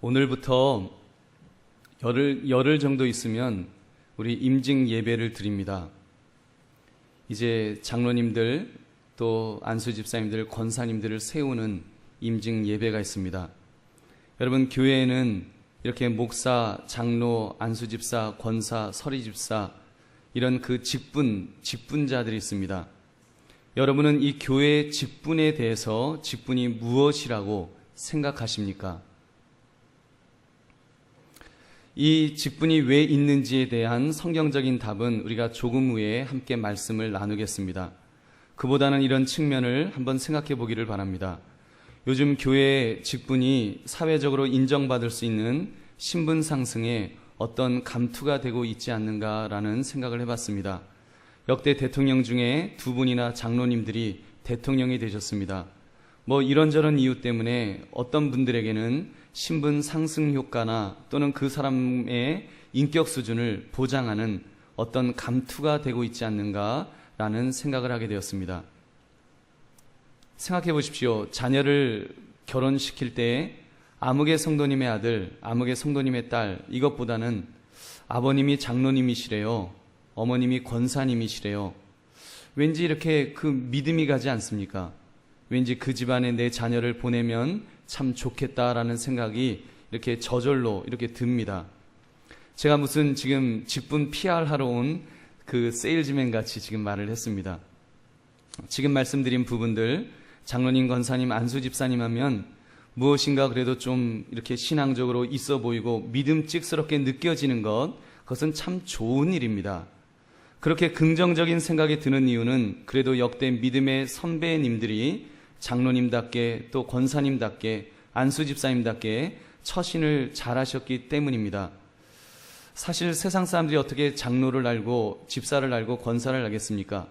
오늘부터 열흘 정도 있으면 우리 임직 예배를 드립니다. 이제 장로님들 또 안수집사님들, 권사님들을 세우는 임직 예배가 있습니다. 여러분, 교회에는 이렇게 목사, 장로, 안수집사, 권사, 서리집사 이런 그 직분자들이 있습니다. 여러분은 이 교회의 직분에 대해서 직분이 무엇이라고 생각하십니까? 이 직분이 왜 있는지에 대한 성경적인 답은 우리가 조금 후에 함께 말씀을 나누겠습니다. 그보다는 이런 측면을 한번 생각해 보기를 바랍니다. 요즘 교회의 직분이 사회적으로 인정받을 수 있는 신분 상승에 어떤 감투가 되고 있지 않는가라는 생각을 해봤습니다. 역대 대통령 중에 두 분이나 장로님들이 대통령이 되셨습니다. 이런저런 이유 때문에 어떤 분들에게는 신분 상승 효과나 또는 그 사람의 인격 수준을 보장하는 어떤 감투가 되고 있지 않는가라는 생각을 하게 되었습니다. 생각해 보십시오. 자녀를 결혼시킬 때 아무개 성도님의 아들, 아무개 성도님의 딸, 이것보다는 아버님이 장로님이시래요, 어머님이 권사님이시래요. 왠지 이렇게 그 믿음이 가지 않습니까? 왠지 그 집안에 내 자녀를 보내면 참 좋겠다라는 생각이 이렇게 저절로 이렇게 듭니다. 제가 무슨 지금 직분 PR 하러 온 그 세일즈맨 같이 지금 말을 했습니다. 지금 말씀드린 부분들, 장로님, 권사님, 안수집사님 하면 무엇인가 그래도 좀 이렇게 신앙적으로 있어 보이고 믿음직스럽게 느껴지는 그것은 참 좋은 일입니다. 그렇게 긍정적인 생각이 드는 이유는 그래도 역대 믿음의 선배님들이 장로님답게 또 권사님답게 안수집사님답게 처신을 잘하셨기 때문입니다. 사실 세상 사람들이 어떻게 장로를 알고 집사를 알고 권사를 알겠습니까?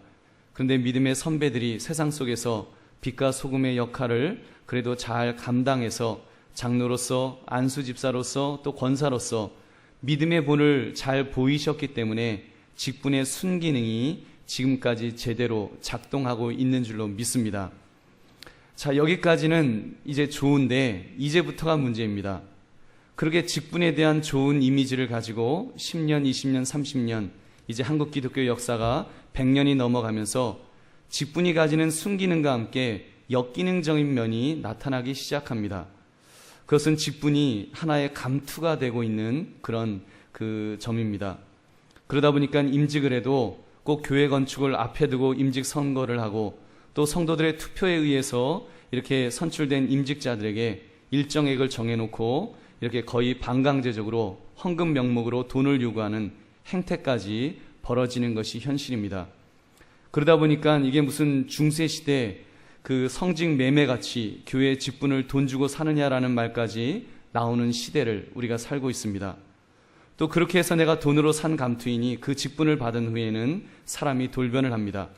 그런데 믿음의 선배들이 세상 속에서 빛과 소금의 역할을 그래도 잘 감당해서 장로로서 안수집사로서 또 권사로서 믿음의 본을 잘 보이셨기 때문에 직분의 순기능이 지금까지 제대로 작동하고 있는 줄로 믿습니다. 자, 여기까지는 이제 좋은데 이제부터가 문제입니다. 그렇게 직분에 대한 좋은 이미지를 가지고 10년, 20년, 30년 이제 한국 기독교 역사가 100년이 넘어가면서 직분이 가지는 순기능과 함께 역기능적인 면이 나타나기 시작합니다. 그것은 직분이 하나의 감투가 되고 있는 그런 그 점입니다. 그러다 보니까 임직을 해도 꼭 교회 건축을 앞에 두고 임직 선거를 하고 또 성도들의 투표에 의해서 이렇게 선출된 임직자들에게 일정액을 정해놓고 이렇게 거의 반강제적으로 헌금 명목으로 돈을 요구하는 행태까지 벌어지는 것이 현실입니다. 그러다 보니까 이게 무슨 중세시대 그 성직 매매같이 교회의 직분을 돈 주고 사느냐라는 말까지 나오는 시대를 우리가 살고 있습니다. 또 그렇게 해서 내가 돈으로 산 감투이니 그 직분을 받은 후에는 사람이 돌변을 합니다.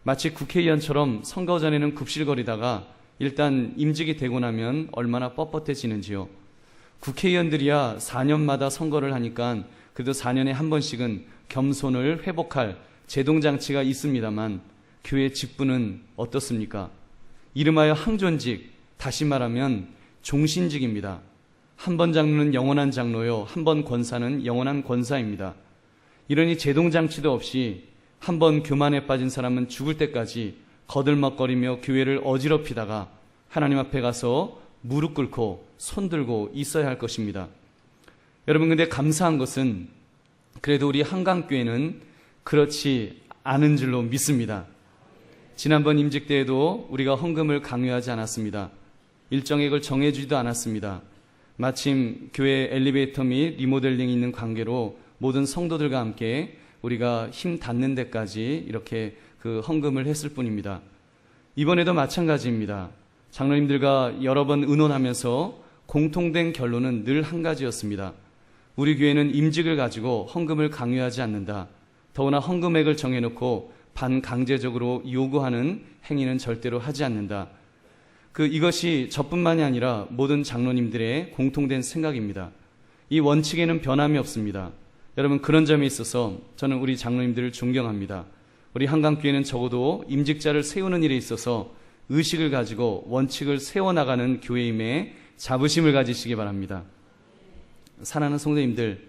마치 국회의원처럼 선거 전에는 굽실거리다가 일단 임직이 되고 나면 얼마나 뻣뻣해지는지요. 국회의원들이야 4년마다 선거를 하니까 그래도 4년에 한 번씩은 겸손을 회복할 제동장치가 있습니다만 교회 직분은 어떻습니까? 이름하여 항존직, 다시 말하면 종신직입니다. 한 번 장로는 영원한 장로요, 한 번 권사는 영원한 권사입니다. 이러니 제동장치도 없이 한 번 교만에 빠진 사람은 죽을 때까지 거들먹거리며 교회를 어지럽히다가 하나님 앞에 가서 무릎 꿇고 손 들고 있어야 할 것입니다. 여러분, 근데 감사한 것은 그래도 우리 한강교회는 그렇지 않은 줄로 믿습니다. 지난번 임직 때에도 우리가 헌금을 강요하지 않았습니다. 일정액을 정해주지도 않았습니다. 마침 교회 엘리베이터 및 리모델링이 있는 관계로 모든 성도들과 함께 우리가 힘 닿는 데까지 이렇게 그 헌금을 했을 뿐입니다. 이번에도 마찬가지입니다. 장로님들과 여러 번 의논하면서 공통된 결론은 늘 한 가지였습니다. 우리 교회는 임직을 가지고 헌금을 강요하지 않는다. 더구나 헌금액을 정해놓고 반강제적으로 요구하는 행위는 절대로 하지 않는다. 이것이 저뿐만이 아니라 모든 장로님들의 공통된 생각입니다. 이 원칙에는 변함이 없습니다. 여러분, 그런 점에 있어서 저는 우리 장로님들을 존경합니다. 우리 한강교회는 적어도 임직자를 세우는 일에 있어서 의식을 가지고 원칙을 세워나가는 교회임에 자부심을 가지시기 바랍니다. 사랑하는 성도님들,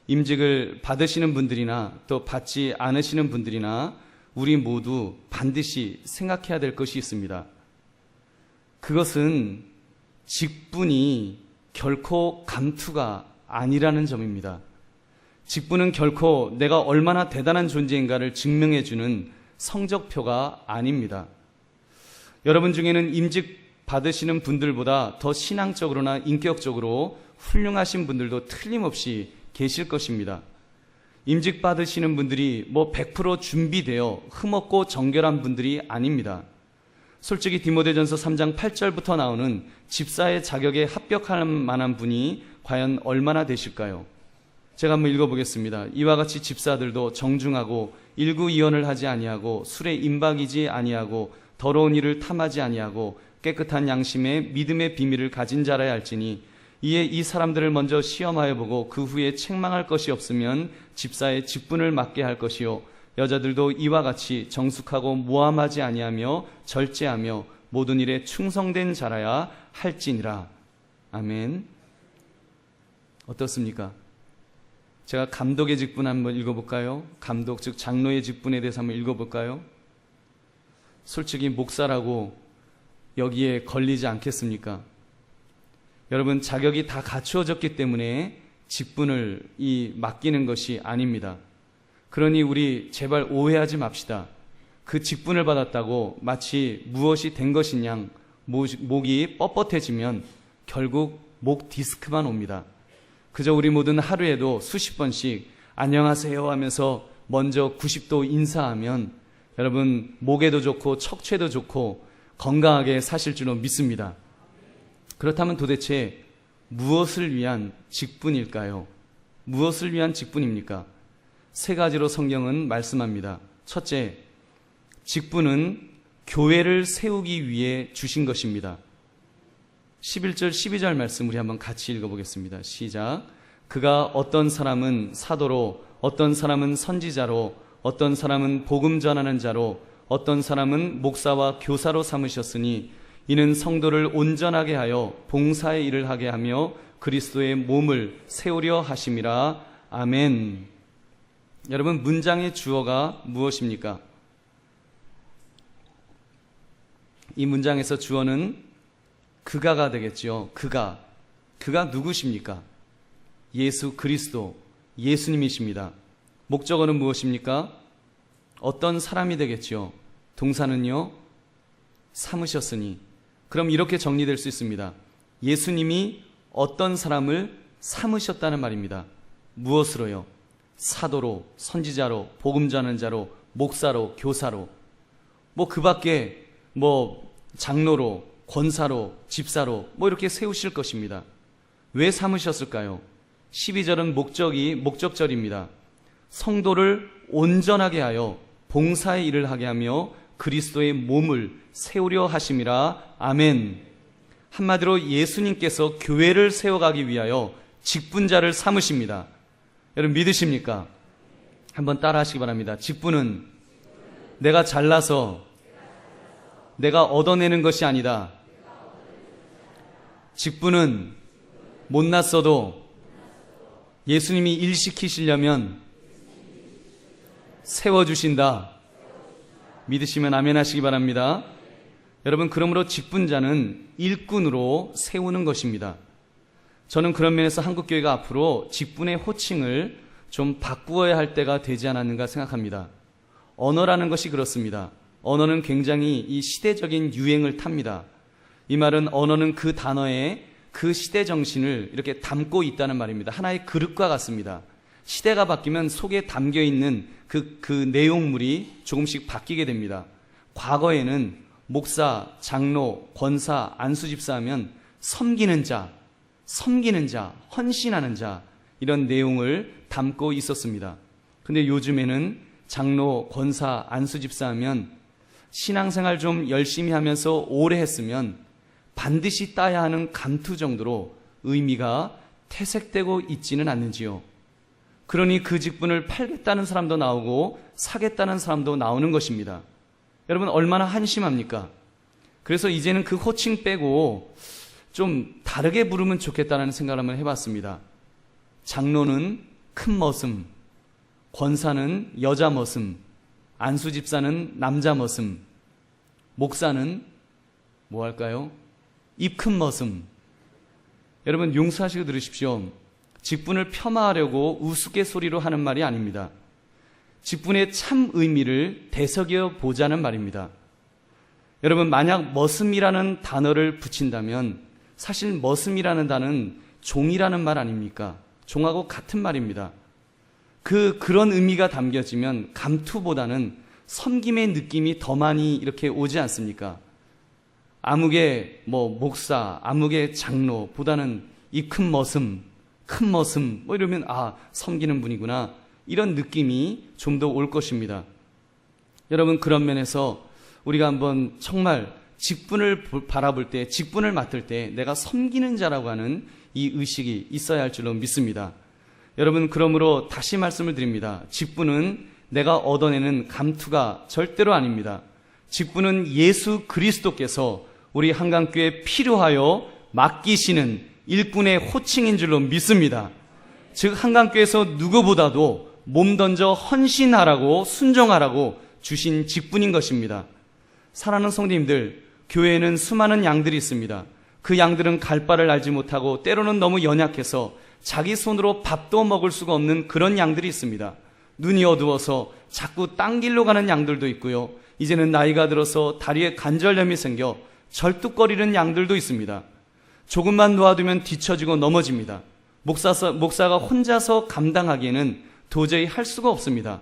임직을 받으시는 분들이나 또 받지 않으시는 분들이나 우리 모두 반드시 생각해야 될 것이 있습니다. 그것은 직분이 결코 감투가 아니라는 점입니다. 직분은 결코 내가 얼마나 대단한 존재인가를 증명해주는 성적표가 아닙니다. 여러분 중에는 임직 받으시는 분들보다 더 신앙적으로나 인격적으로 훌륭하신 분들도 틀림없이 계실 것입니다. 임직 받으시는 분들이 100% 준비되어 흠없고 정결한 분들이 아닙니다. 솔직히 디모데전서 3장 8절부터 나오는 집사의 자격에 합격할 만한 분이 과연 얼마나 되실까요? 제가 한번 읽어보겠습니다. 이와 같이 집사들도 정중하고 일구이언을 하지 아니하고 술에 임박이지 아니하고 더러운 일을 탐하지 아니하고 깨끗한 양심에 믿음의 비밀을 가진 자라야 할지니 이에 이 사람들을 먼저 시험하여 보고 그 후에 책망할 것이 없으면 집사의 직분을 맡게 할 것이요 여자들도 이와 같이 정숙하고 모함하지 아니하며 절제하며 모든 일에 충성된 자라야 할지니라. 아멘. 어떻습니까? 제가 감독의 직분 한번 읽어볼까요? 감독 즉 장로의 직분에 대해서 한번 읽어볼까요? 솔직히 목사라고 여기에 걸리지 않겠습니까? 여러분, 자격이 다 갖추어졌기 때문에 직분을 맡기는 것이 아닙니다. 그러니 우리 제발 오해하지 맙시다. 그 직분을 받았다고 마치 무엇이 된 것인 양 목이 뻣뻣해지면 결국 목 디스크만 옵니다. 그저 우리 모두는 하루에도 수십 번씩 안녕하세요 하면서 먼저 90도 인사하면 여러분 목에도 좋고 척추에도 좋고 건강하게 사실 줄로 믿습니다. 그렇다면 도대체 무엇을 위한 직분일까요? 무엇을 위한 직분입니까? 세 가지로 성경은 말씀합니다. 첫째, 직분은 교회를 세우기 위해 주신 것입니다. 11절 12절 말씀 우리 한번 같이 읽어보겠습니다. 시작. 그가 어떤 사람은 사도로, 어떤 사람은 선지자로, 어떤 사람은 복음 전하는 자로, 어떤 사람은 목사와 교사로 삼으셨으니 이는 성도를 온전하게 하여 봉사의 일을 하게 하며 그리스도의 몸을 세우려 하심이라. 아멘. 여러분, 문장의 주어가 무엇입니까? 이 문장에서 주어는 그가가 되겠죠. 그가 누구십니까? 예수 그리스도, 예수님이십니다. 목적어는 무엇입니까? 어떤 사람이 되겠죠. 동사는요, 삼으셨으니. 그럼 이렇게 정리될 수 있습니다. 예수님이 어떤 사람을 삼으셨다는 말입니다. 무엇으로요? 사도로, 선지자로, 복음 전하는 자로, 목사로, 교사로, 그 밖에 장로로, 권사로, 집사로 이렇게 세우실 것입니다. 왜 삼으셨을까요? 12절은 목적절입니다. 성도를 온전하게 하여 봉사의 일을 하게 하며 그리스도의 몸을 세우려 하심이라. 아멘. 한마디로 예수님께서 교회를 세워가기 위하여 직분자를 삼으십니다. 여러분 믿으십니까? 한번 따라 하시기 바랍니다. 직분은 내가 잘나서 내가 얻어내는 것이 아니다. 직분은 못났어도 예수님이 일시키시려면 세워주신다. 믿으시면 아멘 하시기 바랍니다. 여러분, 그러므로 직분자는 일꾼으로 세우는 것입니다. 저는 그런 면에서 한국교회가 앞으로 직분의 호칭을 좀 바꾸어야 할 때가 되지 않았는가 생각합니다. 언어라는 것이 그렇습니다. 언어는 굉장히 이 시대적인 유행을 탑니다. 이 말은 언어는 그 단어에 그 시대 정신을 이렇게 담고 있다는 말입니다. 하나의 그릇과 같습니다. 시대가 바뀌면 속에 담겨있는 그 내용물이 조금씩 바뀌게 됩니다. 과거에는 목사, 장로, 권사, 안수집사 하면 섬기는 자, 헌신하는 자 이런 내용을 담고 있었습니다. 근데 요즘에는 장로, 권사, 안수집사 하면 신앙생활 좀 열심히 하면서 오래 했으면 반드시 따야 하는 감투 정도로 의미가 퇴색되고 있지는 않는지요. 그러니 그 직분을 팔겠다는 사람도 나오고 사겠다는 사람도 나오는 것입니다. 여러분 얼마나 한심합니까? 그래서 이제는 그 호칭 빼고 좀 다르게 부르면 좋겠다는 생각을 한번 해봤습니다. 장로는 큰 머슴, 권사는 여자 머슴, 안수 집사는 남자 머슴, 목사는 뭐 할까요? 입 큰 머슴. 여러분 용서하시고 들으십시오. 직분을 폄하하려고 우스갯소리로 하는 말이 아닙니다. 직분의 참 의미를 되새겨 보자는 말입니다. 여러분 만약 머슴이라는 단어를 붙인다면 사실 머슴이라는 단어는 종이라는 말 아닙니까? 종하고 같은 말입니다. 그런 의미가 담겨지면 감투보다는 섬김의 느낌이 더 많이 이렇게 오지 않습니까? 아무개 목사, 아무개 장로보다는 이 큰 머슴 이러면 섬기는 분이구나 이런 느낌이 좀 더 올 것입니다. 여러분 그런 면에서 우리가 한번 정말 직분을 바라볼 때, 직분을 맡을 때 내가 섬기는 자라고 하는 이 의식이 있어야 할 줄로 믿습니다. 여러분 그러므로 다시 말씀을 드립니다. 직분은 내가 얻어내는 감투가 절대로 아닙니다. 직분은 예수 그리스도께서 우리 한강교회에 필요하여 맡기시는 일꾼의 호칭인 줄로 믿습니다. 즉 한강교회에서 누구보다도 몸 던져 헌신하라고 순종하라고 주신 직분인 것입니다. 사랑하는 성도님들, 교회에는 수많은 양들이 있습니다. 그 양들은 갈 바를 알지 못하고 때로는 너무 연약해서 자기 손으로 밥도 먹을 수가 없는 그런 양들이 있습니다. 눈이 어두워서 자꾸 딴 길로 가는 양들도 있고요. 이제는 나이가 들어서 다리에 관절염이 생겨 절뚝거리는 양들도 있습니다. 조금만 놓아두면 뒤처지고 넘어집니다. 목사가 혼자서 감당하기에는 도저히 할 수가 없습니다.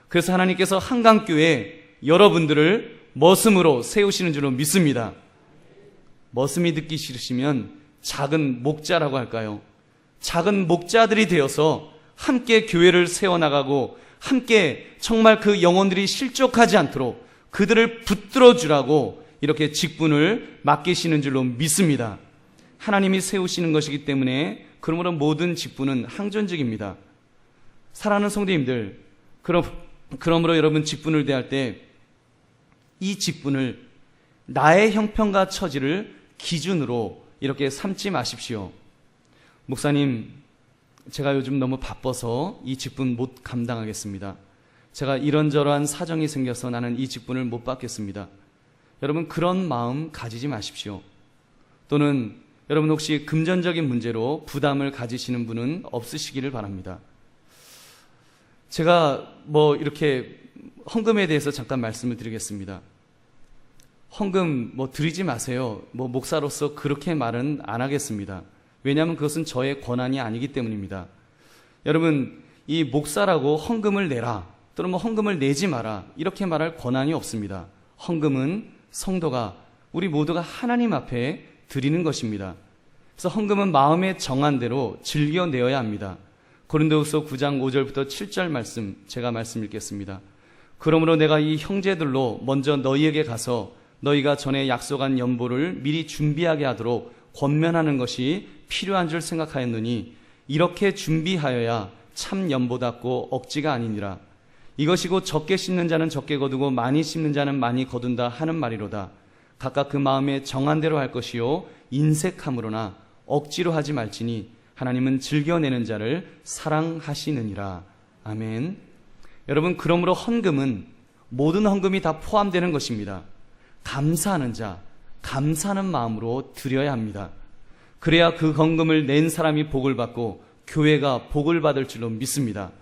그래서 하나님께서 한강교회에 여러분들을 머슴으로 세우시는 줄로 믿습니다. 머슴이 듣기 싫으시면 작은 목자라고 할까요? 작은 목자들이 되어서 함께 교회를 세워나가고 함께 정말 그 영혼들이 실족하지 않도록 그들을 붙들어 주라고 이렇게 직분을 맡기시는 줄로 믿습니다. 하나님이 세우시는 것이기 때문에 그러므로 모든 직분은 항존적입니다. 사랑하는 성도님들, 그러므로 여러분 직분을 대할 때 이 직분을 나의 형편과 처지를 기준으로 이렇게 삼지 마십시오. 목사님, 제가 요즘 너무 바빠서 이 직분 못 감당하겠습니다. 제가 이런저러한 사정이 생겨서 나는 이 직분을 못 받겠습니다. 여러분 그런 마음 가지지 마십시오. 또는 여러분 혹시 금전적인 문제로 부담을 가지시는 분은 없으시기를 바랍니다. 제가 이렇게 헌금에 대해서 잠깐 말씀을 드리겠습니다. 헌금 드리지 마세요. 목사로서 그렇게 말은 안 하겠습니다. 왜냐하면 그것은 저의 권한이 아니기 때문입니다. 여러분 이 목사라고 헌금을 내라 또는 헌금을 내지 마라 이렇게 말할 권한이 없습니다. 헌금은 성도가 우리 모두가 하나님 앞에 드리는 것입니다. 그래서 헌금은 마음에 정한 대로 즐겨 내어야 합니다. 고린도후서 9장 5절부터 7절 말씀 제가 말씀 읽겠습니다. 그러므로 내가 이 형제들로 먼저 너희에게 가서 너희가 전에 약속한 연보를 미리 준비하게 하도록 권면하는 것이 필요한 줄 생각하였느니 이렇게 준비하여야 참 연보답고 억지가 아니니라. 이것이 곧 적게 심는 자는 적게 거두고 많이 심는 자는 많이 거둔다 하는 말이로다. 각각 그 마음에 정한 대로 할 것이요 인색함으로나 억지로 하지 말지니 하나님은 즐겨내는 자를 사랑하시느니라. 아멘. 여러분 그러므로 헌금은 모든 헌금이 다 포함되는 것입니다. 감사하는 자, 감사하는 마음으로 드려야 합니다. 그래야 그 헌금을 낸 사람이 복을 받고 교회가 복을 받을 줄로 믿습니다.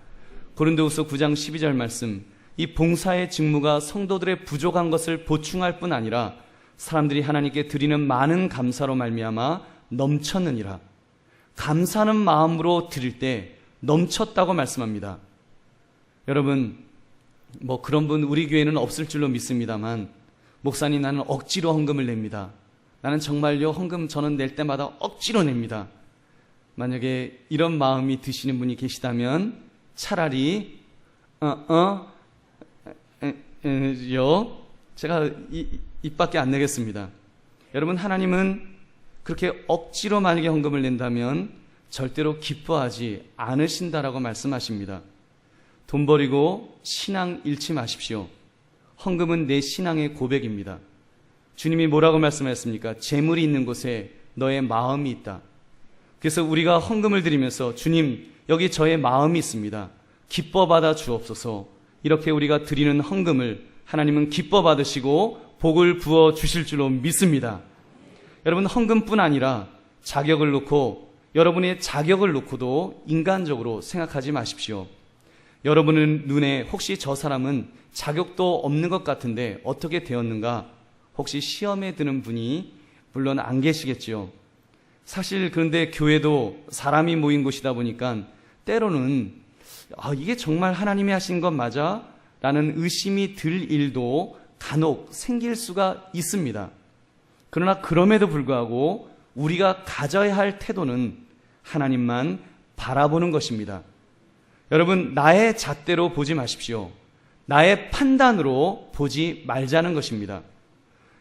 고린도후서 9장 12절 말씀, 이 봉사의 직무가 성도들의 부족한 것을 보충할 뿐 아니라 사람들이 하나님께 드리는 많은 감사로 말미암아 넘쳤느니라. 감사하는 마음으로 드릴 때 넘쳤다고 말씀합니다. 여러분 그런 분 우리 교회는 없을 줄로 믿습니다만, 목사님 나는 억지로 헌금을 냅니다. 나는 정말요 헌금 저는 낼 때마다 억지로 냅니다. 만약에 이런 마음이 드시는 분이 계시다면 차라리 제가 입밖에 안 내겠습니다. 여러분 하나님은 그렇게 억지로 만약에 헌금을 낸다면 절대로 기뻐하지 않으신다라고 말씀하십니다. 돈 버리고 신앙 잃지 마십시오. 헌금은 내 신앙의 고백입니다. 주님이 뭐라고 말씀하셨습니까? 재물이 있는 곳에 너의 마음이 있다. 그래서 우리가 헌금을 드리면서 주님 여기 저의 마음이 있습니다. 기뻐 받아 주옵소서. 이렇게 우리가 드리는 헌금을 하나님은 기뻐 받으시고 복을 부어 주실 줄로 믿습니다. 여러분, 헌금뿐 아니라 자격을 놓고, 여러분의 자격을 놓고도 인간적으로 생각하지 마십시오. 여러분의 눈에 혹시 저 사람은 자격도 없는 것 같은데 어떻게 되었는가, 혹시 시험에 드는 분이 물론 안 계시겠지요. 사실 그런데 교회도 사람이 모인 곳이다 보니까 때로는 이게 정말 하나님이 하신 것 맞아? 라는 의심이 들 일도 간혹 생길 수가 있습니다. 그러나 그럼에도 불구하고 우리가 가져야 할 태도는 하나님만 바라보는 것입니다. 여러분, 나의 잣대로 보지 마십시오. 나의 판단으로 보지 말자는 것입니다.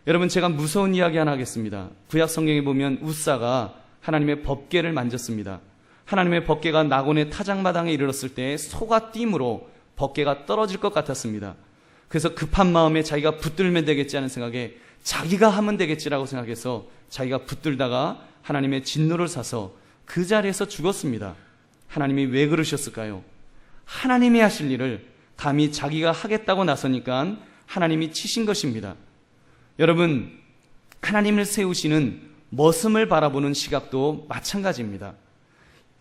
여러분, 제가 무서운 이야기 하나 하겠습니다. 구약 성경에 보면 웃사가 하나님의 법궤를 만졌습니다. 하나님의 법궤가 나곤의 타작마당에 이르렀을 때 소가 띠므로 법궤가 떨어질 것 같았습니다. 그래서 급한 마음에 자기가 붙들면 되겠지 하는 생각에 자기가 하면 되겠지라고 생각해서 자기가 붙들다가 하나님의 진노를 사서 그 자리에서 죽었습니다. 하나님이 왜 그러셨을까요? 하나님이 하실 일을 감히 자기가 하겠다고 나서니까 하나님이 치신 것입니다. 여러분, 하나님을 세우시는 머슴을 바라보는 시각도 마찬가지입니다.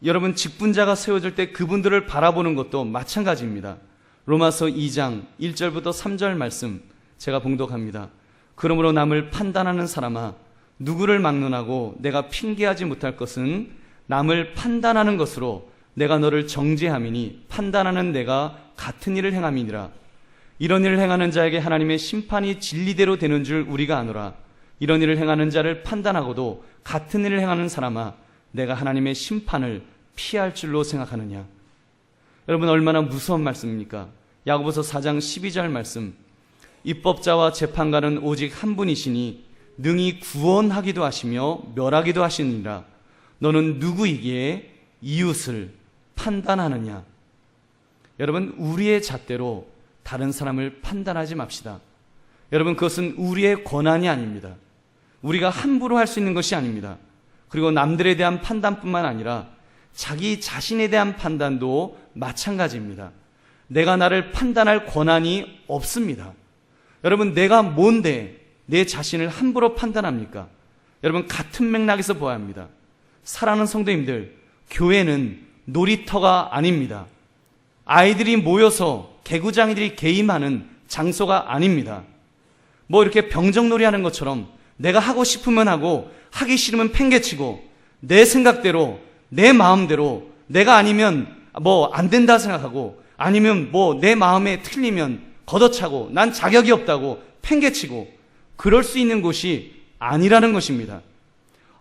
여러분, 직분자가 세워질 때 그분들을 바라보는 것도 마찬가지입니다. 로마서 2장 1절부터 3절 말씀 제가 봉독합니다. 그러므로 남을 판단하는 사람아, 누구를 막론하고 내가 핑계하지 못할 것은 남을 판단하는 것으로 내가 너를 정죄함이니 판단하는 내가 같은 일을 행함이니라. 이런 일을 행하는 자에게 하나님의 심판이 진리대로 되는 줄 우리가 아노라. 이런 일을 행하는 자를 판단하고도 같은 일을 행하는 사람아, 내가 하나님의 심판을 피할 줄로 생각하느냐. 여러분, 얼마나 무서운 말씀입니까? 야고보서 4장 12절 말씀. 입법자와 재판관은 오직 한 분이시니 능히 구원하기도 하시며 멸하기도 하시느니라. 너는 누구이기에 이웃을 판단하느냐. 여러분, 우리의 잣대로 다른 사람을 판단하지 맙시다. 여러분, 그것은 우리의 권한이 아닙니다. 우리가 함부로 할 수 있는 것이 아닙니다. 그리고 남들에 대한 판단뿐만 아니라 자기 자신에 대한 판단도 마찬가지입니다. 내가 나를 판단할 권한이 없습니다. 여러분, 내가 뭔데 내 자신을 함부로 판단합니까? 여러분, 같은 맥락에서 보아야 합니다. 사랑하는 성도님들, 교회는 놀이터가 아닙니다. 아이들이 모여서 개구장이들이 개임하는 장소가 아닙니다. 뭐 이렇게 병정놀이 하는 것처럼 내가 하고 싶으면 하고 하기 싫으면 팽개치고 내 생각대로 내 마음대로 내가 아니면 뭐 안 된다 생각하고 아니면 뭐 내 마음에 틀리면 걷어차고 난 자격이 없다고 팽개치고 그럴 수 있는 곳이 아니라는 것입니다.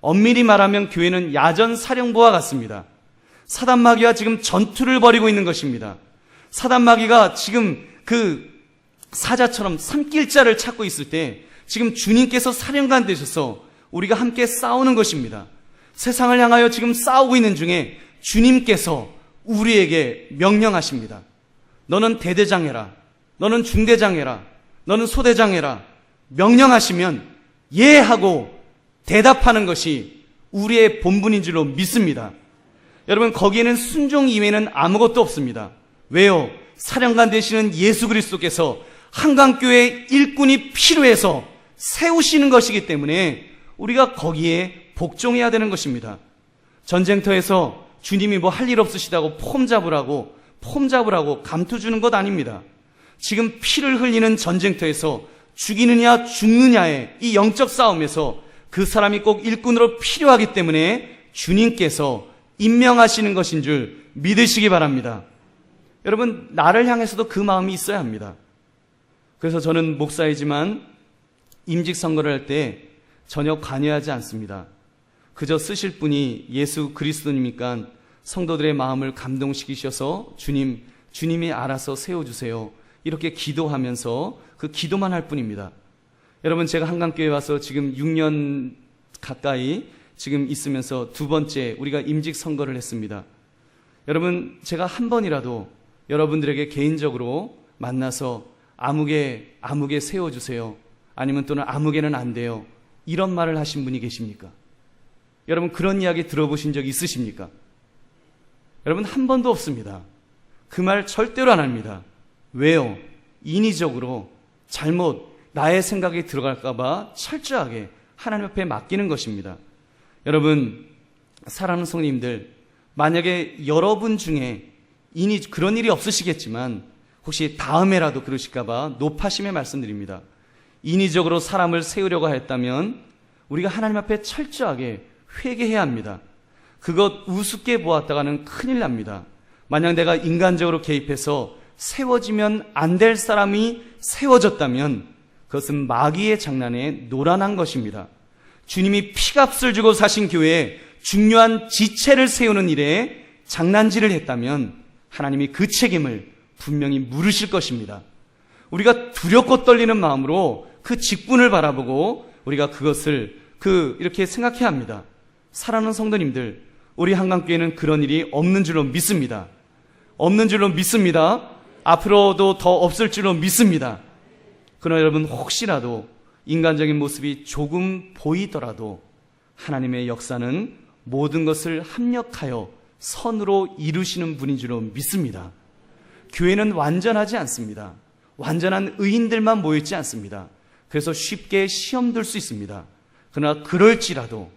엄밀히 말하면 교회는 야전 사령부와 같습니다. 사단마귀와 지금 전투를 벌이고 있는 것입니다. 사단마귀가 지금 그 사자처럼 삼킬자를 찾고 있을 때 지금 주님께서 사령관 되셔서 우리가 함께 싸우는 것입니다. 세상을 향하여 지금 싸우고 있는 중에 주님께서 우리에게 명령하십니다. 너는 대대장 해라. 너는 중대장 해라. 너는 소대장 해라. 명령하시면 예 하고 대답하는 것이 우리의 본분인 줄로 믿습니다. 여러분, 거기에는 순종 이외에는 아무것도 없습니다. 왜요? 사령관 되시는 예수 그리스도께서 한강교회 일꾼이 필요해서 세우시는 것이기 때문에 우리가 거기에 복종해야 되는 것입니다. 전쟁터에서 주님이 뭐 할 일 없으시다고 폼 잡으라고 감투 주는 것 아닙니다. 지금 피를 흘리는 전쟁터에서 죽이느냐 죽느냐의 이 영적 싸움에서 그 사람이 꼭 일꾼으로 필요하기 때문에 주님께서 임명하시는 것인 줄 믿으시기 바랍니다. 여러분, 나를 향해서도 그 마음이 있어야 합니다. 그래서 저는 목사이지만 임직 선거를 할 때 전혀 관여하지 않습니다. 그저 쓰실 분이 예수 그리스도니까 성도들의 마음을 감동시키셔서 주님이 알아서 세워주세요. 이렇게 기도하면서 그 기도만 할 뿐입니다. 여러분, 제가 한강교회 와서 지금 6년 가까이 지금 있으면서 두 번째 우리가 임직 선거를 했습니다. 여러분, 제가 한 번이라도 여러분들에게 개인적으로 만나서 아무개 세워주세요. 아니면 또는 아무개는 안 돼요. 이런 말을 하신 분이 계십니까? 여러분, 그런 이야기 들어보신 적 있으십니까? 여러분, 한 번도 없습니다. 그 말 절대로 안 합니다. 왜요? 인위적으로 잘못 나의 생각이 들어갈까봐 철저하게 하나님 앞에 맡기는 것입니다. 여러분, 사랑하는 성도님들, 만약에 여러분 중에 그런 일이 없으시겠지만 혹시 다음에라도 그러실까봐 높아심에 말씀드립니다. 인위적으로 사람을 세우려고 했다면 우리가 하나님 앞에 철저하게 회개해야 합니다. 그것 우습게 보았다가는 큰일 납니다. 만약 내가 인간적으로 개입해서 세워지면 안 될 사람이 세워졌다면 그것은 마귀의 장난에 노란한 것입니다. 주님이 피값을 주고 사신 교회에 중요한 지체를 세우는 일에 장난질을 했다면 하나님이 그 책임을 분명히 물으실 것입니다. 우리가 두렵고 떨리는 마음으로 그 직분을 바라보고 우리가 그것을 이렇게 생각해야 합니다. 사랑하는 성도님들, 우리 한강교회는 그런 일이 없는 줄로 믿습니다. 없는 줄로 믿습니다. 앞으로도 더 없을 줄로 믿습니다. 그러나 여러분, 혹시라도 인간적인 모습이 조금 보이더라도 하나님의 역사는 모든 것을 합력하여 선으로 이루시는 분인 줄로 믿습니다. 교회는 완전하지 않습니다. 완전한 의인들만 모여있지 않습니다. 그래서 쉽게 시험 들 수 있습니다. 그러나 그럴지라도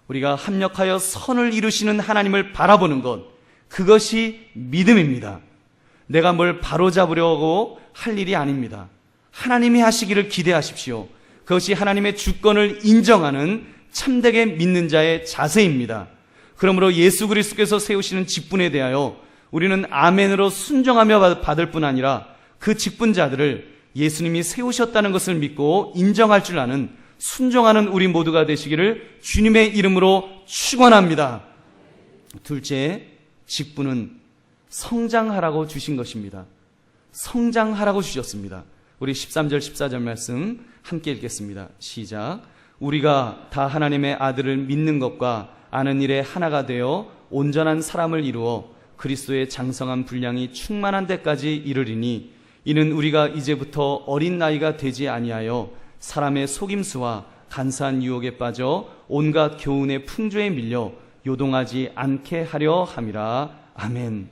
우리가 합력하여 선을 이루시는 하나님을 바라보는 것, 그것이 믿음입니다. 내가 뭘 바로잡으려고 할 일이 아닙니다. 하나님이 하시기를 기대하십시오. 그것이 하나님의 주권을 인정하는 참되게 믿는 자의 자세입니다. 그러므로 예수 그리스도께서 세우시는 직분에 대하여 우리는 아멘으로 순종하며 받을 뿐 아니라 그 직분자들을 예수님이 세우셨다는 것을 믿고 인정할 줄 아는 순종하는 우리 모두가 되시기를 주님의 이름으로 축원합니다. 둘째, 직분은 성장하라고 주신 것입니다. 성장하라고 주셨습니다. 우리 13절 14절 말씀 함께 읽겠습니다. 시작. 우리가 다 하나님의 아들을 믿는 것과 아는 일에 하나가 되어 온전한 사람을 이루어 그리스도의 장성한 분량이 충만한 데까지 이르리니 이는 우리가 이제부터 어린 나이가 되지 아니하여 사람의 속임수와 간사한 유혹에 빠져 온갖 교훈의 풍조에 밀려 요동하지 않게 하려 함이라. 아멘.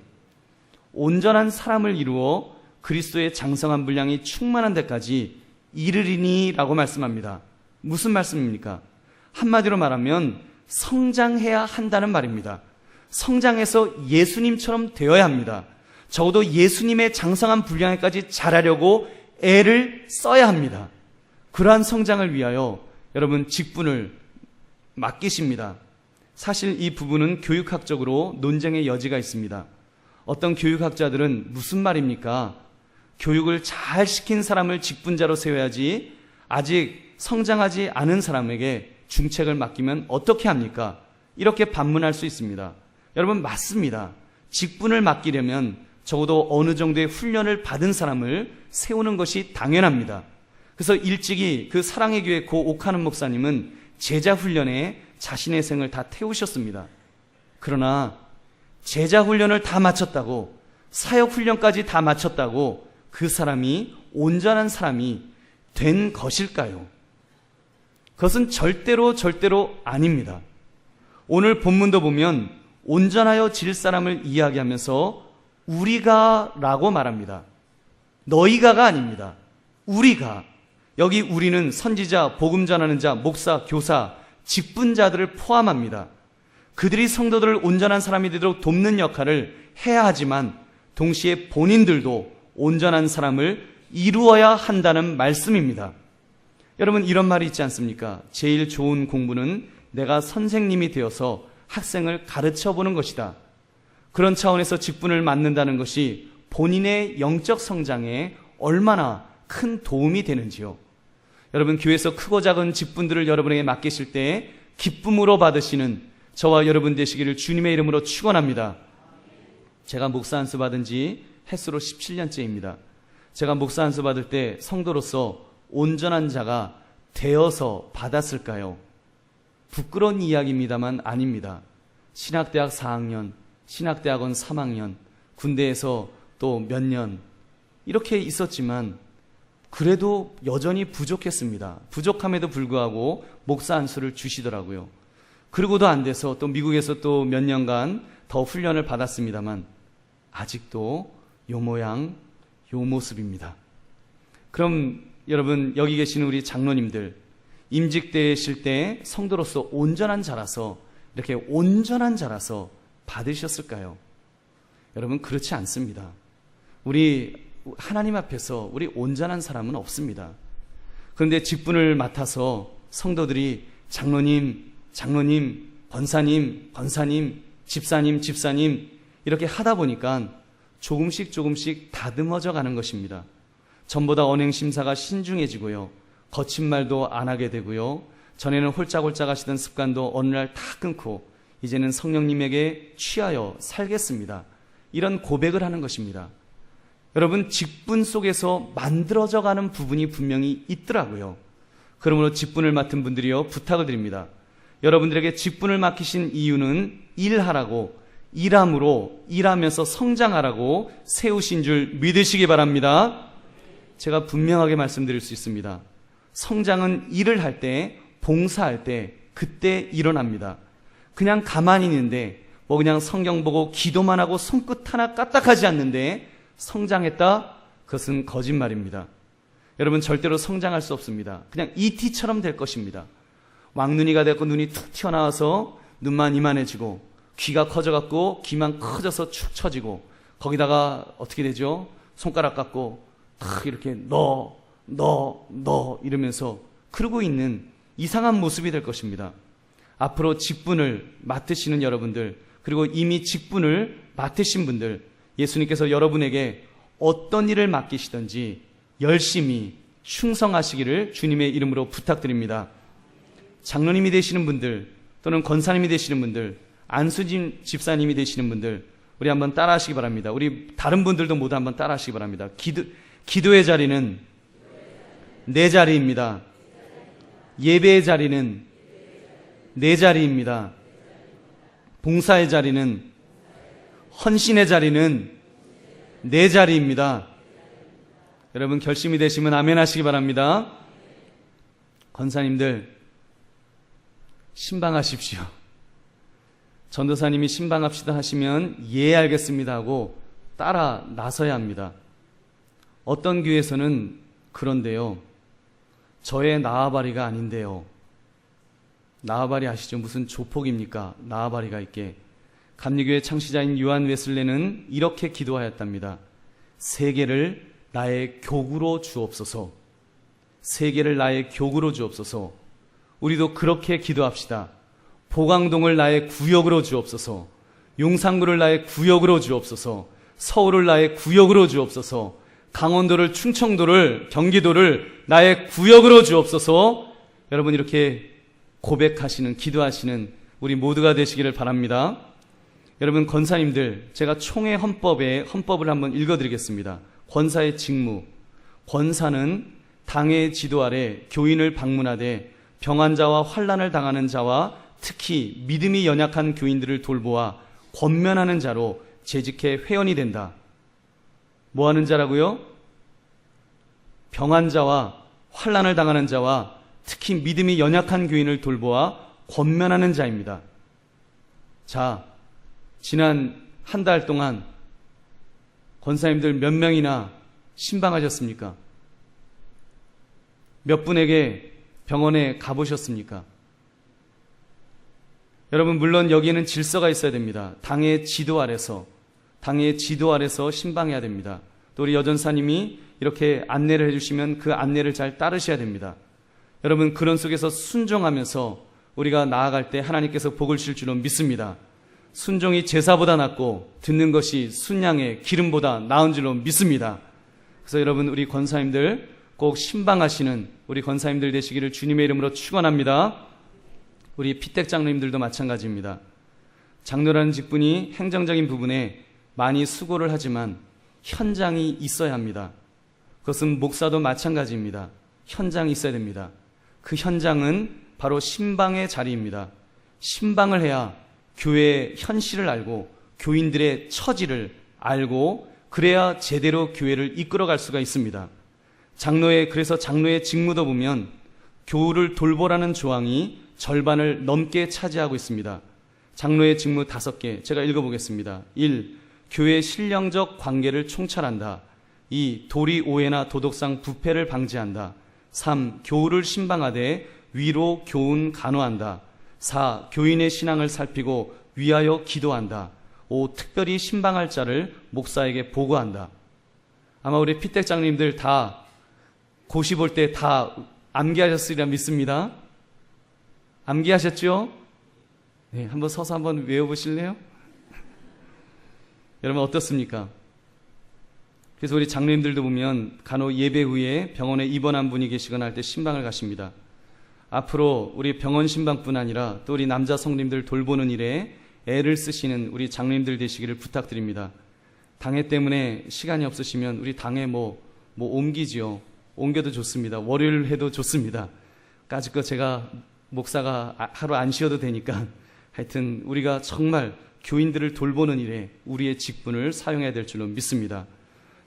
온전한 사람을 이루어 그리스도의 장성한 분량이 충만한 데까지 이르리니 라고 말씀합니다. 무슨 말씀입니까? 한마디로 말하면 성장해야 한다는 말입니다. 성장해서 예수님처럼 되어야 합니다. 적어도 예수님의 장성한 분량에까지 자라려고 애를 써야 합니다. 그러한 성장을 위하여 여러분 직분을 맡기십니다. 사실 이 부분은 교육학적으로 논쟁의 여지가 있습니다. 어떤 교육학자들은 무슨 말입니까? 교육을 잘 시킨 사람을 직분자로 세워야지 아직 성장하지 않은 사람에게 중책을 맡기면 어떻게 합니까? 이렇게 반문할 수 있습니다. 여러분, 맞습니다. 직분을 맡기려면 적어도 어느 정도의 훈련을 받은 사람을 세우는 것이 당연합니다. 그래서 일찍이 그 사랑의 교회 고 옥하는 목사님은 제자 훈련에 자신의 생을 다 태우셨습니다. 그러나 제자 훈련을 다 마쳤다고, 사역 훈련까지 다 마쳤다고 그 사람이 온전한 사람이 된 것일까요? 그것은 절대로 아닙니다. 오늘 본문도 보면 온전하여 질 사람을 이야기하면서 우리가 라고 말합니다. 너희가가 아닙니다. 우리가. 여기 우리는 선지자, 복음 전하는 자, 목사, 교사, 직분자들을 포함합니다. 그들이 성도들을 온전한 사람이 되도록 돕는 역할을 해야 하지만 동시에 본인들도 온전한 사람을 이루어야 한다는 말씀입니다. 여러분, 이런 말이 있지 않습니까? 제일 좋은 공부는 내가 선생님이 되어서 학생을 가르쳐 보는 것이다. 그런 차원에서 직분을 맡는다는 것이 본인의 영적 성장에 얼마나 큰 도움이 되는지요. 여러분, 교회에서 크고 작은 직분들을 여러분에게 맡기실 때 기쁨으로 받으시는 저와 여러분 되시기를 주님의 이름으로 축원합니다. 제가 목사 안수 받은 지 햇수로 17년째입니다. 제가 목사 안수 받을 때 성도로서 온전한 자가 되어서 받았을까요? 부끄러운 이야기입니다만 아닙니다. 신학대학 4학년, 신학대학원 3학년, 군대에서 또 몇 년 이렇게 있었지만 그래도 여전히 부족했습니다. 부족함에도 불구하고 목사 안수를 주시더라고요. 그러고도 안 돼서 또 미국에서 또 몇 년간 더 훈련을 받았습니다만 아직도 요 모양 요 모습입니다. 그럼 여러분, 여기 계시는 우리 장로님들, 임직되실 때 성도로서 온전한 자라서, 이렇게 온전한 자라서 받으셨을까요? 여러분, 그렇지 않습니다. 우리 하나님 앞에서 우리 온전한 사람은 없습니다. 그런데 직분을 맡아서 성도들이 장로님, 권사님, 집사님 이렇게 하다 보니까 조금씩 다듬어져 가는 것입니다. 전보다 언행심사가 신중해지고요, 거친 말도 안 하게 되고요, 전에는 홀짝홀짝 하시던 습관도 어느 날 다 끊고 이제는 성령님에게 취하여 살겠습니다, 이런 고백을 하는 것입니다. 여러분, 직분 속에서 만들어져 가는 부분이 분명히 있더라고요. 그러므로 직분을 맡은 분들이요, 부탁을 드립니다. 여러분들에게 직분을 맡기신 이유는 일하라고, 일하면서 성장하라고 세우신 줄 믿으시기 바랍니다. 제가 분명하게 말씀드릴 수 있습니다. 성장은 일을 할 때, 봉사할 때, 그때 일어납니다. 그냥 가만히 있는데, 그냥 성경 보고 기도만 하고 손끝 하나 까딱하지 않는데 성장했다? 그것은 거짓말입니다. 여러분, 절대로 성장할 수 없습니다. 그냥 ET처럼 될 것입니다. 왕눈이가 되고 눈이 툭 튀어나와서 눈만 이만해지고, 귀가 커져갖고 귀만 커져서 축 처지고, 거기다가 어떻게 되죠? 손가락 갖고 탁 이렇게 너 이러면서 그러고 있는 이상한 모습이 될 것입니다. 앞으로 직분을 맡으시는 여러분들, 그리고 이미 직분을 맡으신 분들, 예수님께서 여러분에게 어떤 일을 맡기시든지 열심히 충성하시기를 주님의 이름으로 부탁드립니다. 장로님이 되시는 분들, 또는 권사님이 되시는 분들, 안수진 집사님이 되시는 분들, 우리 한번 따라하시기 바랍니다. 우리 다른 분들도 모두 한번 따라하시기 바랍니다. 기도의 자리는 내 자리입니다. 예배의 자리는 내 자리입니다. 봉사의 자리는, 헌신의 자리는 내 자리입니다. 여러분, 결심이 되시면 아멘 하시기 바랍니다. 권사님들, 신방하십시오. 전도사님이 신방합시다 하시면 예 알겠습니다 하고 따라 나서야 합니다. 어떤 교회에서는 그런데요, 저의 나와바리가 아닌데요. 나와바리 아시죠? 무슨 조폭입니까? 나와바리가 있게. 감리교회 창시자인 요한 웨슬레는 이렇게 기도하였답니다. 세계를 나의 교구로 주옵소서. 세계를 나의 교구로 주옵소서. 우리도 그렇게 기도합시다. 보강동을 나의 구역으로 주옵소서. 용산구를 나의 구역으로 주옵소서. 서울을 나의 구역으로 주옵소서. 강원도를, 충청도를, 경기도를 나의 구역으로 주옵소서. 여러분, 이렇게 고백하시는, 기도하시는 우리 모두가 되시기를 바랍니다. 여러분, 권사님들, 제가 총회 헌법을 한번 읽어드리겠습니다. 권사의 직무. 권사는 당의 지도 아래 교인을 방문하되 병환자와 환난을 당하는 자와 특히 믿음이 연약한 교인들을 돌보아 권면하는 자로 재직해 회원이 된다. 뭐 하는 자라고요? 병환자와 환난을 당하는 자와 특히 믿음이 연약한 교인을 돌보아 권면하는 자입니다. 자, 지난 한 달 동안 권사님들 몇 명이나 신방하셨습니까? 몇 분에게 병원에 가보셨습니까? 여러분, 물론 여기에는 질서가 있어야 됩니다. 당의 지도 아래서 신방해야 됩니다. 또 우리 여전사님이 이렇게 안내를 해주시면 그 안내를 잘 따르셔야 됩니다. 여러분, 그런 속에서 순종하면서 우리가 나아갈 때 하나님께서 복을 주실 줄로 믿습니다. 순종이 제사보다 낫고 듣는 것이 순양의 기름보다 나은 줄로 믿습니다. 그래서 여러분, 우리 권사님들 꼭 신방하시는 우리 권사님들 되시기를 주님의 이름으로 축원합니다. 우리 피택 장로님들도 마찬가지입니다. 장로라는 직분이 행정적인 부분에 많이 수고를 하지만 현장이 있어야 합니다. 그것은 목사도 마찬가지입니다. 현장이 있어야 됩니다. 그 현장은 바로 신방의 자리입니다. 신방을 해야 교회의 현실을 알고 교인들의 처지를 알고 그래야 제대로 교회를 이끌어갈 수가 있습니다. 그래서 장로의 직무도 보면 교우를 돌보라는 조항이 절반을 넘게 차지하고 있습니다. 장로의 직무 5개 제가 읽어보겠습니다. 1. 교회 신령적 관계를 총찰한다. 2. 도리 오해나 도덕상 부패를 방지한다. 3. 교우를 신방하되 위로 교훈 간호한다. 4. 교인의 신앙을 살피고 위하여 기도한다. 5. 특별히 신방할 자를 목사에게 보고한다. 아마 우리 피택장님들 다 고시 볼 때 다 암기하셨으리라 믿습니다. 암기하셨죠? 네, 한번 서서 한번 외워보실래요? 여러분 어떻습니까? 그래서 우리 장로님들도 보면 간혹 예배 후에 병원에 입원한 분이 계시거나 할 때 신방을 가십니다. 앞으로 우리 병원 신방뿐 아니라 또 우리 남자 성도님들 돌보는 일에 애를 쓰시는 우리 장로님들 되시기를 부탁드립니다. 당회 때문에 시간이 없으시면 우리 당회 뭐 옮기지요. 옮겨도 좋습니다. 월요일 해도 좋습니다. 까짓거 제가 목사가 하루 안 쉬어도 되니까 하여튼 우리가 정말 교인들을 돌보는 일에 우리의 직분을 사용해야 될 줄로 믿습니다.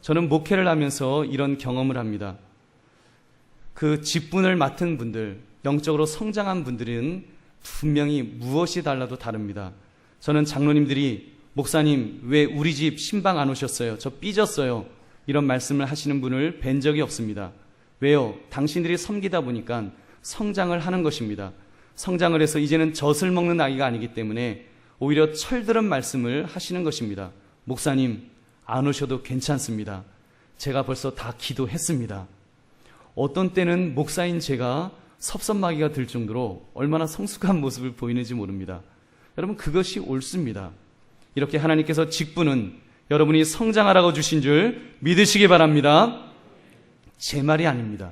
저는 목회를 하면서 이런 경험을 합니다. 그 직분을 맡은 분들, 영적으로 성장한 분들은 분명히 무엇이 달라도 다릅니다. 저는 장로님들이 목사님 왜 우리 집 신방 안 오셨어요? 저 삐졌어요. 이런 말씀을 하시는 분을 뵌 적이 없습니다. 왜요? 당신들이 섬기다 보니까 성장을 하는 것입니다. 성장을 해서 이제는 젖을 먹는 아이가 아니기 때문에 오히려 철들은 말씀을 하시는 것입니다. 목사님 안 오셔도 괜찮습니다. 제가 벌써 다 기도했습니다. 어떤 때는 목사인 제가 섭섭마귀가 들 정도로 얼마나 성숙한 모습을 보이는지 모릅니다. 여러분 그것이 옳습니다. 이렇게 하나님께서 직분은 여러분이 성장하라고 주신 줄 믿으시기 바랍니다. 제 말이 아닙니다.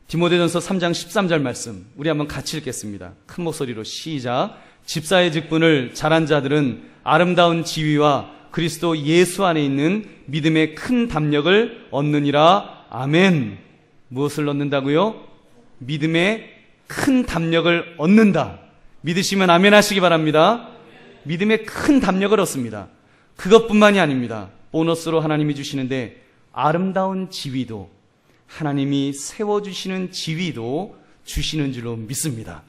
디모데전서 3장 13절 말씀 우리 한번 같이 읽겠습니다. 큰 목소리로 시작. 집사의 직분을 잘한 자들은 아름다운 지위와 그리스도 예수 안에 있는 믿음의 큰 담력을 얻느니라. 아멘. 무엇을 얻는다고요? 믿음의 큰 담력을 얻는다. 믿으시면 아멘 하시기 바랍니다. 믿음의 큰 담력을 얻습니다. 그것뿐만이 아닙니다. 보너스로 하나님이 주시는데 아름다운 지위도 하나님이 세워주시는 지위도 주시는 줄로 믿습니다.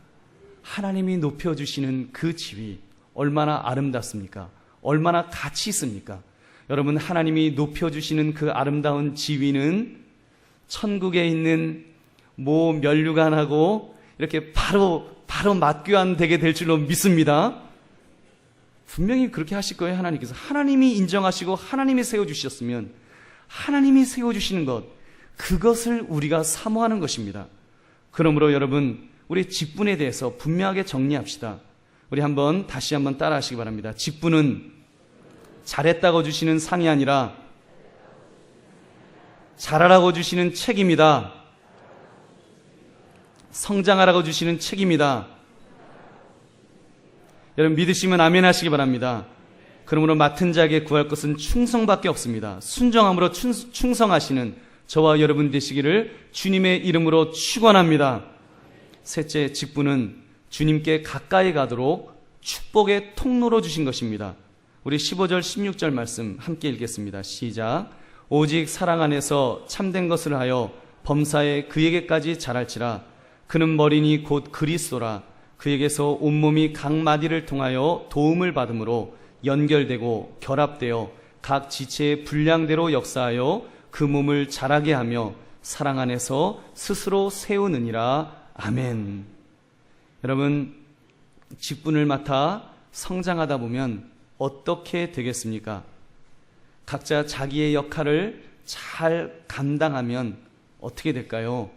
하나님이 높여주시는 그 지위 얼마나 아름답습니까? 얼마나 가치 있습니까? 여러분 하나님이 높여주시는 그 아름다운 지위는 천국에 있는 모 면류관하고 이렇게 바로 맞교환 되게 될 줄로 믿습니다. 분명히 그렇게 하실 거예요. 하나님께서 하나님이 인정하시고 하나님이 세워주셨으면 하나님이 세워주시는 것 그것을 우리가 사모하는 것입니다. 그러므로 여러분 우리 직분에 대해서 분명하게 정리합시다. 우리 다시 한번 따라 하시기 바랍니다. 직분은 잘했다고 주시는 상이 아니라 잘하라고 주시는 책임이다. 성장하라고 주시는 책임이다. 여러분 믿으시면 아멘 하시기 바랍니다. 그러므로 맡은 자에게 구할 것은 충성밖에 없습니다. 순정함으로 충성하시는 저와 여러분 되시기를 주님의 이름으로 축원합니다. 셋째, 직분은 주님께 가까이 가도록 축복의 통로로 주신 것입니다. 우리 15절 16절 말씀 함께 읽겠습니다. 시작. 오직 사랑 안에서 참된 것을 하여 범사에 그에게까지 자랄지라. 그는 머리니 곧 그리스도라. 그에게서 온몸이 각 마디를 통하여 도움을 받음으로 연결되고 결합되어 각 지체의 분량대로 역사하여 그 몸을 자라게 하며 사랑 안에서 스스로 세우느니라. 아멘. 여러분 직분을 맡아 성장하다 보면 어떻게 되겠습니까? 각자 자기의 역할을 잘 감당하면 어떻게 될까요?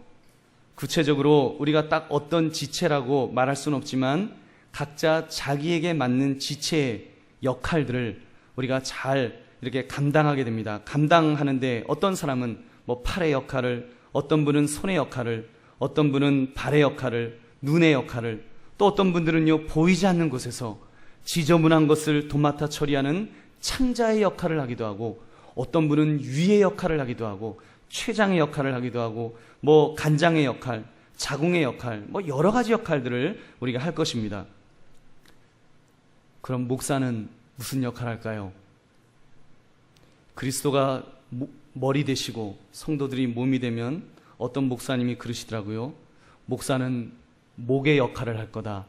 구체적으로 우리가 딱 어떤 지체라고 말할 수는 없지만 각자 자기에게 맞는 지체의 역할들을 우리가 잘 이렇게 감당하게 됩니다. 감당하는데 어떤 사람은 팔의 역할을, 어떤 분은 손의 역할을, 어떤 분은 발의 역할을, 눈의 역할을, 또 어떤 분들은요 보이지 않는 곳에서 지저분한 것을 도맡아 처리하는 창자의 역할을 하기도 하고, 어떤 분은 위의 역할을 하기도 하고, 최장의 역할을 하기도 하고, 간장의 역할, 자궁의 역할, 여러 가지 역할들을 우리가 할 것입니다. 그럼 목사는 무슨 역할을 할까요? 그리스도가 머리 되시고 성도들이 몸이 되면 어떤 목사님이 그러시더라고요. 목사는 목의 역할을 할 거다.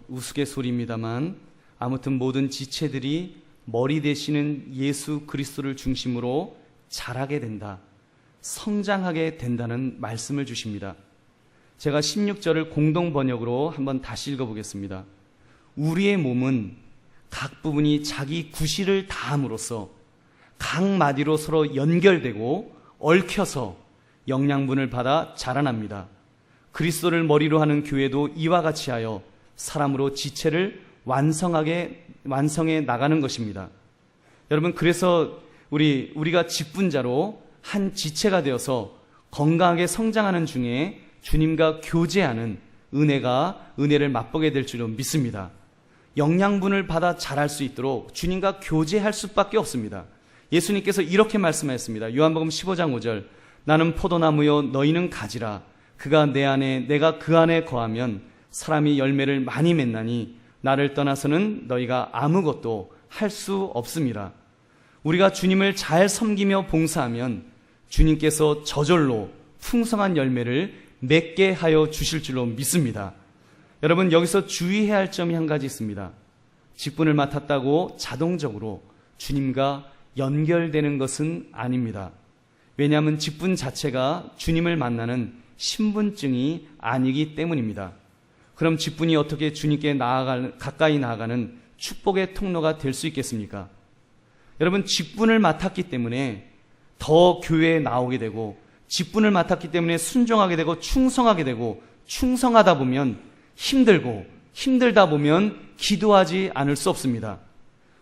우스갯소리입니다만 아무튼 모든 지체들이 머리 되시는 예수 그리스도를 중심으로 자라게 된다, 성장하게 된다는 말씀을 주십니다. 제가 16절을 공동 번역으로 한번 다시 읽어보겠습니다. 우리의 몸은 각 부분이 자기 구실을 다함으로써 각 마디로 서로 연결되고 얽혀서 영양분을 받아 자라납니다. 그리스도를 머리로 하는 교회도 이와 같이 하여 사람으로 지체를 완성해 나가는 것입니다. 여러분, 그래서 우리가 직분자로 한 지체가 되어서 건강하게 성장하는 중에 주님과 교제하는 은혜를 맛보게 될 줄로 믿습니다. 영양분을 받아 자랄 수 있도록 주님과 교제할 수밖에 없습니다. 예수님께서 이렇게 말씀하셨습니다. 요한복음 15장 5절, 나는 포도나무요 너희는 가지라. 그가 내 안에 내가 그 안에 거하면 사람이 열매를 많이 맺나니 나를 떠나서는 너희가 아무것도 할 수 없습니다. 우리가 주님을 잘 섬기며 봉사하면 주님께서 저절로 풍성한 열매를 맺게 하여 주실 줄로 믿습니다. 여러분, 여기서 주의해야 할 점이 한 가지 있습니다. 직분을 맡았다고 자동적으로 주님과 연결되는 것은 아닙니다. 왜냐하면 직분 자체가 주님을 만나는 신분증이 아니기 때문입니다. 그럼 직분이 어떻게 주님께 가까이 나아가는 축복의 통로가 될 수 있겠습니까? 여러분, 직분을 맡았기 때문에 더 교회에 나오게 되고, 직분을 맡았기 때문에 순종하게 되고 충성하게 되고, 충성하다 보면 힘들고, 힘들다 보면 기도하지 않을 수 없습니다.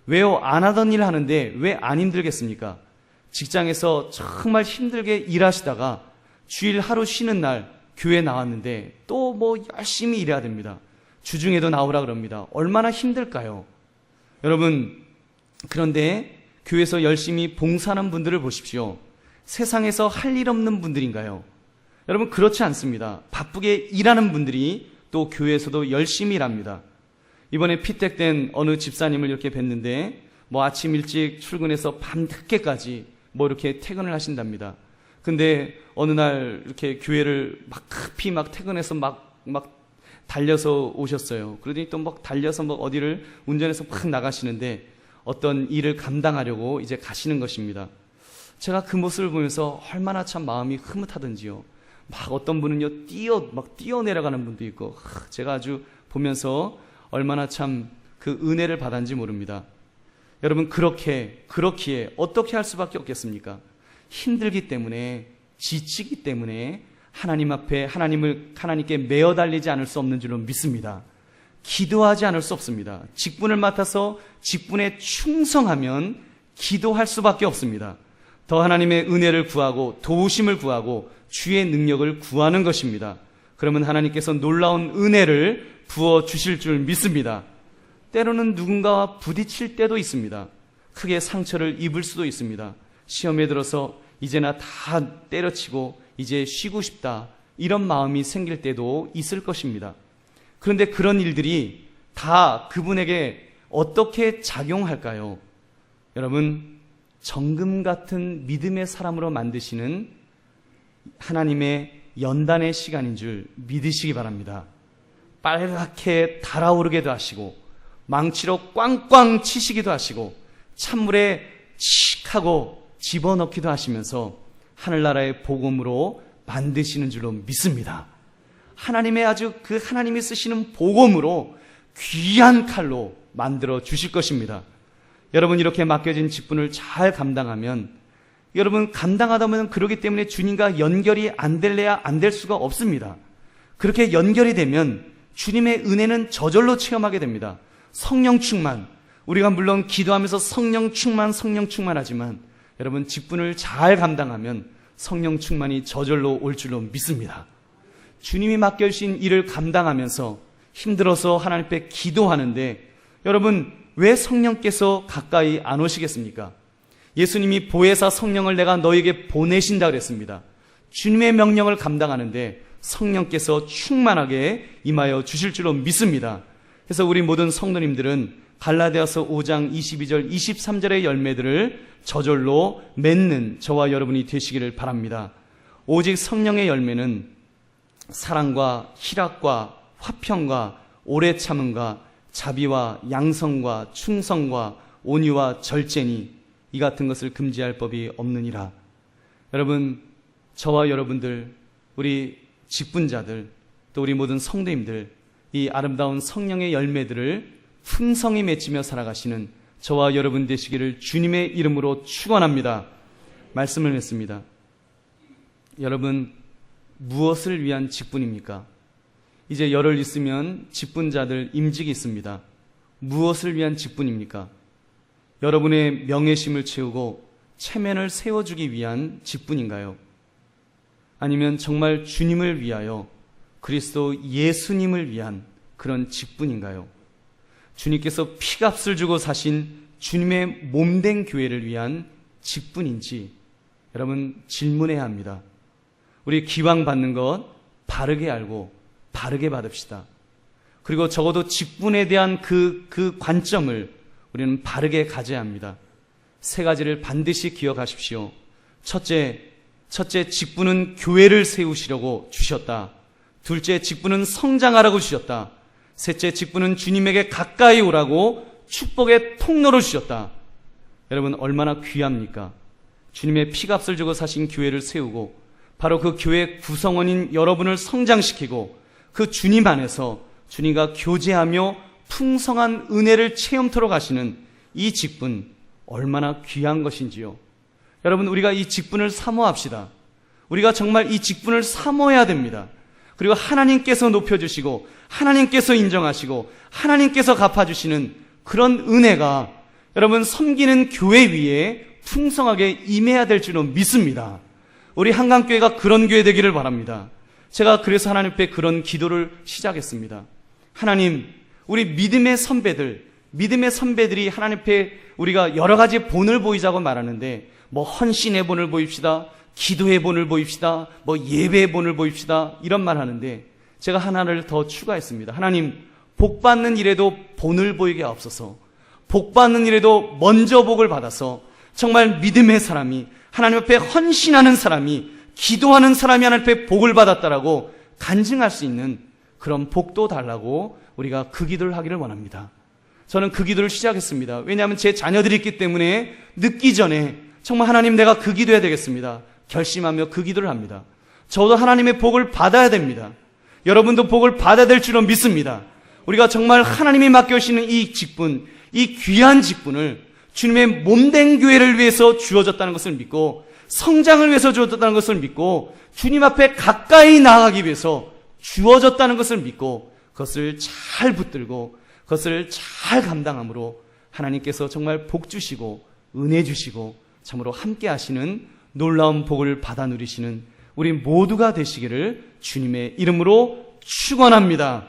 왜요? 안 하던 일 하는데 왜 안 힘들겠습니까? 직장에서 정말 힘들게 일하시다가 주일 하루 쉬는 날 교회 나왔는데 또 열심히 일해야 됩니다. 주중에도 나오라 그럽니다. 얼마나 힘들까요? 여러분, 그런데 교회에서 열심히 봉사하는 분들을 보십시오. 세상에서 할 일 없는 분들인가요? 여러분, 그렇지 않습니다. 바쁘게 일하는 분들이 또 교회에서도 열심히 일합니다. 이번에 피택된 어느 집사님을 이렇게 뵀는데 아침 일찍 출근해서 밤 늦게까지 이렇게 퇴근을 하신답니다. 근데 어느 날 이렇게 교회를 급히 퇴근해서 달려서 오셨어요. 그러더니 또 달려서 어디를 운전해서 나가시는데 어떤 일을 감당하려고 이제 가시는 것입니다. 제가 그 모습을 보면서 얼마나 참 마음이 흐뭇하던지요. 어떤 분은요, 뛰어 내려가는 분도 있고, 제가 아주 보면서 얼마나 참 그 은혜를 받았는지 모릅니다. 여러분, 그렇기에 어떻게 할 수밖에 없겠습니까? 힘들기 때문에, 지치기 때문에 하나님 앞에 하나님께 매어 달리지 않을 수 없는 줄로 믿습니다. 기도하지 않을 수 없습니다. 직분을 맡아서 직분에 충성하면 기도할 수밖에 없습니다. 더 하나님의 은혜를 구하고 도우심을 구하고 주의 능력을 구하는 것입니다. 그러면 하나님께서 놀라운 은혜를 부어주실 줄 믿습니다. 때로는 누군가와 부딪힐 때도 있습니다. 크게 상처를 입을 수도 있습니다. 시험에 들어서 이제 나 다 때려치고 이제 쉬고 싶다, 이런 마음이 생길 때도 있을 것입니다. 그런데 그런 일들이 다 그분에게 어떻게 작용할까요? 여러분, 정금 같은 믿음의 사람으로 만드시는 하나님의 연단의 시간인 줄 믿으시기 바랍니다. 빨갛게 달아오르게도 하시고, 망치로 꽝꽝 치시기도 하시고, 찬물에 칙 하고 집어넣기도 하시면서 하늘나라의 복음으로 만드시는 줄로 믿습니다. 하나님이 쓰시는 복음으로 귀한 칼로 만들어 주실 것입니다. 여러분, 이렇게 맡겨진 직분을 잘 감당하면, 여러분, 감당하다 보면 그러기 때문에 주님과 연결이 안 될래야 안 될 수가 없습니다. 그렇게 연결이 되면 주님의 은혜는 저절로 체험하게 됩니다. 성령 충만, 우리가 물론 기도하면서 성령 충만하지만 여러분, 직분을 잘 감당하면 성령 충만이 저절로 올 줄로 믿습니다. 주님이 맡겨주신 일을 감당하면서 힘들어서 하나님 앞에 기도하는데, 여러분, 왜 성령께서 가까이 안 오시겠습니까? 예수님이 보혜사 성령을 내가 너에게 보내신다 그랬습니다. 주님의 명령을 감당하는데 성령께서 충만하게 임하여 주실 줄로 믿습니다. 그래서 우리 모든 성도님들은 갈라디아서 5장 22절 23절의 열매들을 저절로 맺는 저와 여러분이 되시기를 바랍니다. 오직 성령의 열매는 사랑과 희락과 화평과 오래 참음과 자비와 양성과 충성과 온유와 절제니 이 같은 것을 금지할 법이 없느니라. 여러분, 저와 여러분들, 우리 직분자들, 또 우리 모든 성도님들, 이 아름다운 성령의 열매들을 풍성히 맺으며 살아가시는 저와 여러분 되시기를 주님의 이름으로 축원합니다. 말씀을 했습니다. 여러분, 무엇을 위한 직분입니까? 이제 열흘 있으면 직분자들 임직이 있습니다. 무엇을 위한 직분입니까? 여러분의 명예심을 채우고 체면을 세워주기 위한 직분인가요? 아니면 정말 주님을 위하여 그리스도 예수님을 위한 그런 직분인가요? 주님께서 피값을 주고 사신 주님의 몸된 교회를 위한 직분인지 여러분 질문해야 합니다. 우리 기왕 받는 것 바르게 알고 바르게 받읍시다. 그리고 적어도 직분에 대한 그 관점을 우리는 바르게 가져야 합니다. 세 가지를 반드시 기억하십시오. 첫째, 직분은 교회를 세우시려고 주셨다. 둘째, 직분은 성장하라고 주셨다. 셋째, 직분은 주님에게 가까이 오라고 축복의 통로로 주셨다. 여러분, 얼마나 귀합니까? 주님의 피값을 주고 사신 교회를 세우고 바로 그 교회 구성원인 여러분을 성장시키고 그 주님 안에서 주님과 교제하며 풍성한 은혜를 체험토록 하시는 이 직분 얼마나 귀한 것인지요. 여러분, 우리가 이 직분을 사모합시다. 우리가 정말 이 직분을 사모해야 됩니다. 그리고 하나님께서 높여주시고 하나님께서 인정하시고 하나님께서 갚아주시는 그런 은혜가 여러분 섬기는 교회 위에 풍성하게 임해야 될 줄로 믿습니다. 우리 한강교회가 그런 교회 되기를 바랍니다. 제가 그래서 하나님 앞에 그런 기도를 시작했습니다. 하나님, 우리 믿음의 선배들이 하나님 앞에 우리가 여러 가지 본을 보이자고 말하는데 뭐 헌신의 본을 보입시다, 기도의 본을 보입시다, 뭐 예배의 본을 보입시다 이런 말 하는데 제가 하나를 더 추가했습니다. 하나님, 복받는 일에도 본을 보이게 하옵소서. 복받는 일에도 먼저 복을 받아서 정말 믿음의 사람이 하나님 앞에 헌신하는 사람이 기도하는 사람이 하나님 앞에 복을 받았다라고 간증할 수 있는 그런 복도 달라고 우리가 그 기도를 하기를 원합니다. 저는 그 기도를 시작했습니다. 왜냐하면 제 자녀들이 있기 때문에 늦기 전에 정말 하나님 내가 그 기도해야 되겠습니다. 결심하며 그 기도를 합니다. 저도 하나님의 복을 받아야 됩니다. 여러분도 복을 받아야 될 줄로 믿습니다. 우리가 정말 하나님이 맡겨주시는 이 직분, 이 귀한 직분을 주님의 몸된 교회를 위해서 주어졌다는 것을 믿고 성장을 위해서 주어졌다는 것을 믿고 주님 앞에 가까이 나아가기 위해서 주어졌다는 것을 믿고 그것을 잘 붙들고 그것을 잘 감당함으로 하나님께서 정말 복 주시고 은혜 주시고 참으로 함께 하시는 놀라운 복을 받아 누리시는 우리 모두가 되시기를 주님의 이름으로 축원합니다.